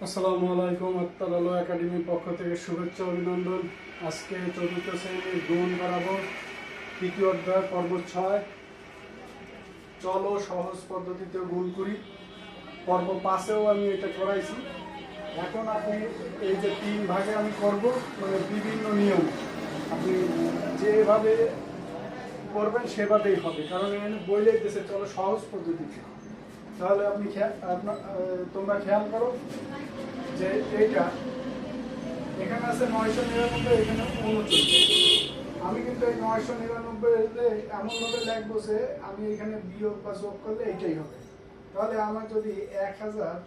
আসসালামু আলাইকুম। আক্তার আলো একাডেমির পক্ষ থেকে শুভেচ্ছা অভিনন্দন। আজকে চতুর্থ শ্রেণীর গুণ করাবো, তৃতীয় অধ্যায় পর্ব 6। চলো সহজ পদ্ধতিতে গুণ করি। পর্ব 5-এও আমি এটা করাইছি। এখন আপনি এই যে 3 ভাগে আমি করব, মানে বিভিন্ন নিয়ম আপনি যেভাবে করবেন সেভাবেই হবে, কারণ এখানে বইলে দিতেছে চলো সহজ পদ্ধতিতে। তাহলে আপনি তোমরা খেয়াল করো যে এইটা এখানে আছে 999, এখানে 39। আমি কিন্তু এই 999 এমনভাবে লিখবো যে আমি এখানে বিয়োগ বা যোগ করলে এইটাই হবে। তাহলে আমার যদি 1000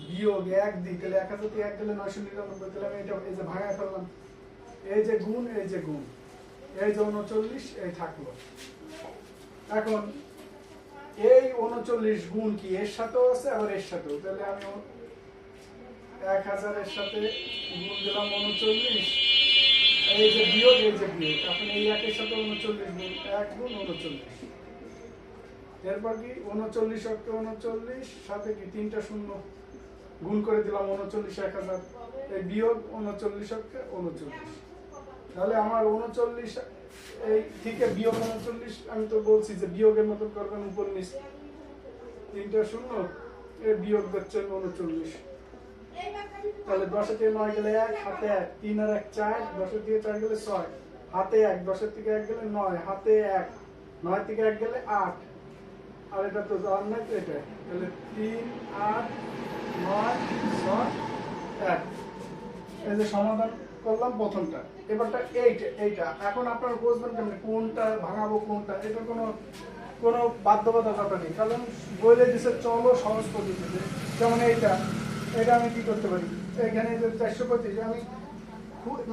বিয়োগ 1 দিই, তাহলে 1000 থেকে 1 গেলে 999, তাহলে আমি এটা এই যে ভাঙা ফেললাম, এই যে গুণ, এই যে গুণ, এই যে 39 এই থাকলো। এখন এই 39 গুণ কি এর সাথেও আছে আবার এর সাথেও, তাহলে আমি 1000 এর সাথে গুণ দিলাম 39, এই যে বিয়োগ, এই যে বিয়োগ, এখন এই 1 এর সাথে 39 গুণ 1 গুণ 39। এরপর কি 39 অক্ষে 39 সাথে কি 3টা শূন্য গুণ করে দিলাম 39 1000, এই বিয়োগ 39 অক্ষে 39। তাহলে আমার 39 এই থেকে বিয়োগ 39, আমি তো বলছি যে বিয়োগের মতো করবেন উপর নিচ, 3টা শূন্য এই বিয়োগ দিচ্ছেন 39। তাহলে 10 থেকে 9 গেলে 1, হাতে 1, 3 আর 1 4, 10 থেকে 4 গেলে 6, হাতে 1, 10 থেকে 1 গেলে 9, হাতে 1, 9 থেকে 1 গেলে 8, আর এটা তো জান না এটা, তাহলে 3 8 9 6 1। এই যে সমাধান করলাম প্রথমটা। এবারটা এইটা এখন আপনারা বুঝবেন কেমন কোনটা ভাঙাবো কোনটা, এটা কোনো বাধ্যবাধকতা নেই, কারণ বলে দিছে চলো সহজ পদ্ধতিতে। যেমন এটা আমি কি করতে পারি, এখানে যে 425 আমি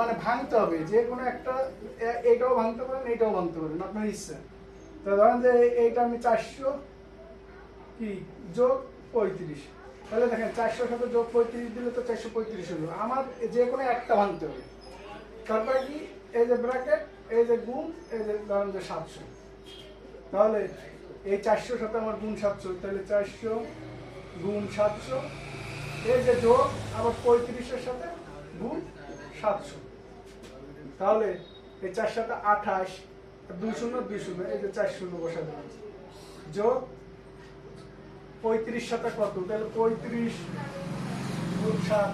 মানে ভাঙতে হবে যে কোনো একটা, এইটাও ভাঙতে পারেন এইটাও ভাঙতে পারেন আপনার ইচ্ছা। তো ধরেন যে এইটা আমি 400 কি যোগ 35, তাহলে দেখেন 400 সাথে যোগ 35 দিলে তো 435 হলো। আমার যে কোনো একটা ভাঙতে হবে। তারপরে কি এই যে ব্র্যাকেট, এই যে গুণ, এই যে ধরেন যে 700, তাহলে এই 400 সাথে আমার গুণ 700, তাহলে 400 গুণ 700, এই যে যোগ আবার 35-এর সাথে গুণ 700, তাহলে এই 4 সাথে 28, 2 শূন্য 2 শূন্য, এই যে 4 শূন্য বসা দিলাম, যোগ 35 সাথে কত, তাহলে 35 গুণ 7,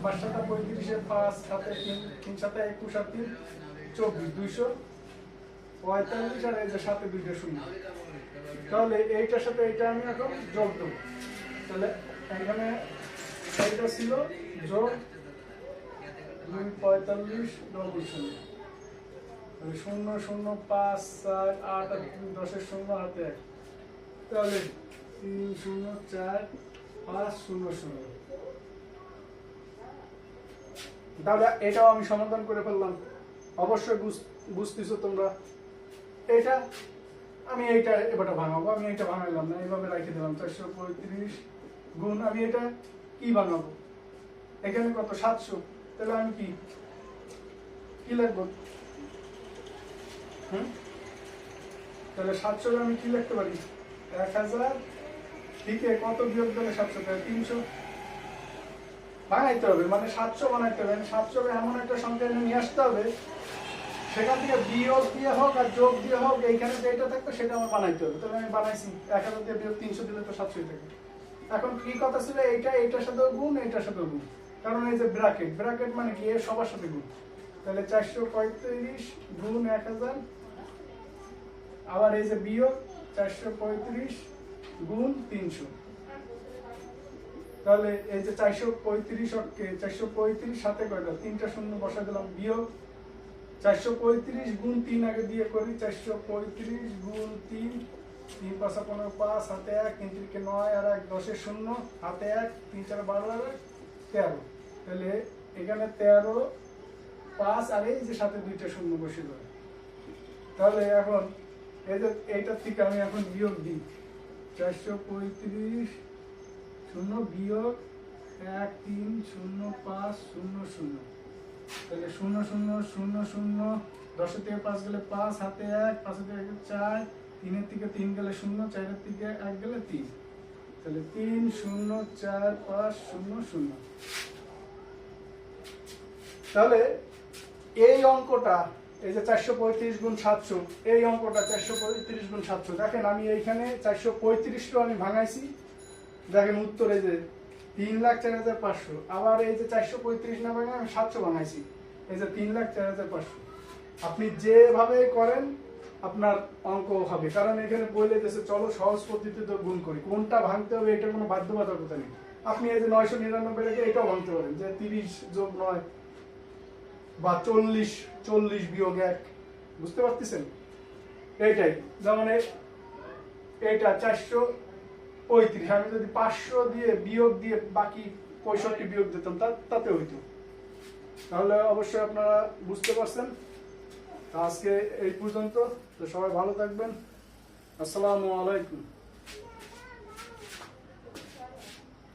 5 সাথে 35, 5 সাথে 3, 3 সাথে 21 আর 3 24, 245, আর এই যে সাথে 2টা শূন্য। তাহলে এইটার সাথে এইটা আমি এখন যোগ দেবো, তাহলে এখানে এইটা ছিল যোগ 245 0 0 0 5 4 8 আর 10-এর শূন্য হাতে 1, তাহলে 3 0 4 5 0 0। তাহলে এটাও আমি সমাধান করে ফেললাম। অবশ্যই বুঝতেছো তোমরা। এটা আমি এইটা এবারটা ভাঙাবো, আমি এটা ভাঙাইলাম না, এইভাবে রেখে দিলাম 435 গুণ, আমি এটা কি ভাঙাবো, এখানে কত 700, তাহলে আমি কি লিখবো, তাহলে 700 আমি কি লিখতে পারি, 1000 থেকে কত বিয়োগ দিলে 700, তাহলে 300 বানাইতে হবে, মানে 700 বানাইতে হবে। 700 এমন একটা সংখ্যা নিয়ে আসতে হবে, সেখান থেকে বিয়োগ দিয়ে হোক আর যোগ দিয়ে হোক এইখানে যেটা থাকবে সেটা আমার বানাইতে হবে। তাহলে আমি বানাইছি 1000 দিয়ে বিয়োগ 300 দিলে তো 700 থাকে। এখন কি কথা ছিল, এইটার সাথে গুণ, এইটার সাথে গুণ, কারণ এই যে ব্র্যাকেট মানে কি এর সবার সাথে গুণ। তাহলে 435 গুণ 1000, আবার এই যে বিয়োগ 435 গুণ 300, তাহলে এই যে 435 অক্ষে 435 সাথে কয়টা 3টা শূন্য বসা দিলাম, বিয়োগ 435 গুণ 3 আগে দিয়ে করি, 435 গুণ 3, 3 5 15 5 হাতে 1, 3 3 9 আর 1 10-এর শূন্য হাতে 1, 3 4 12 আর 13, তাহলে এখানে 13 5 আর এই যে সাথে 2টা শূন্য বসে দেবে। তাহলে এখন এই যে এইটার থেকে আমি এখন বিয়োগ দিই, 435 শূন্য বিয়োগ 1 3 0 5 0 0, তাহলে 0 0 0 0, 10 থেকে 5 গেলে 5, হাতে 1, 5 থেকে 4, 3 থেকে 3 গেলে 0, 4 থেকে 1 গেলে 3, তাহলে 304,500। তাহলে এই অঙ্কটা, এই যে 435 গুণ 700, এই অঙ্কটা 435 গুণ 700। দেখেন আমি এইখানে 435টা আমি ভাঙাইছি, দেখেন উত্তর এই যে 3,04,500। আবার এই যে 435 না ভাঙে আমি 700 বানাইছি, এই যে 3,04,500। আপনি যেভাবে করেন আপনার অঙ্ক হবে, কারণ এখানে বলে দিয়েছে চলো সহজ পদ্ধতিতে গুণ করি, কোনটা ভাঙতে হবে এটা কোনো বাধ্যবাধকতা নেই। আপনি এই যে 999 রেখে এটাও ভাঙতে পারেন, যে 30 যোগ 9 বা 40 বিয়োগ 1, বুঝতে পারতেছেন? এইটাই যেমন এইটা 435, আমি যদি 500 দিয়ে বিয়োগ দিয়ে বাকি 65 বিয়োগ দিতাম তাতে হইতো। তাহলে অবশ্যই আপনারা বুঝতে পারছেন। আজকে এই পর্যন্ত, তো সবাই ভালো থাকবেন। আসসালামু আলাইকুম।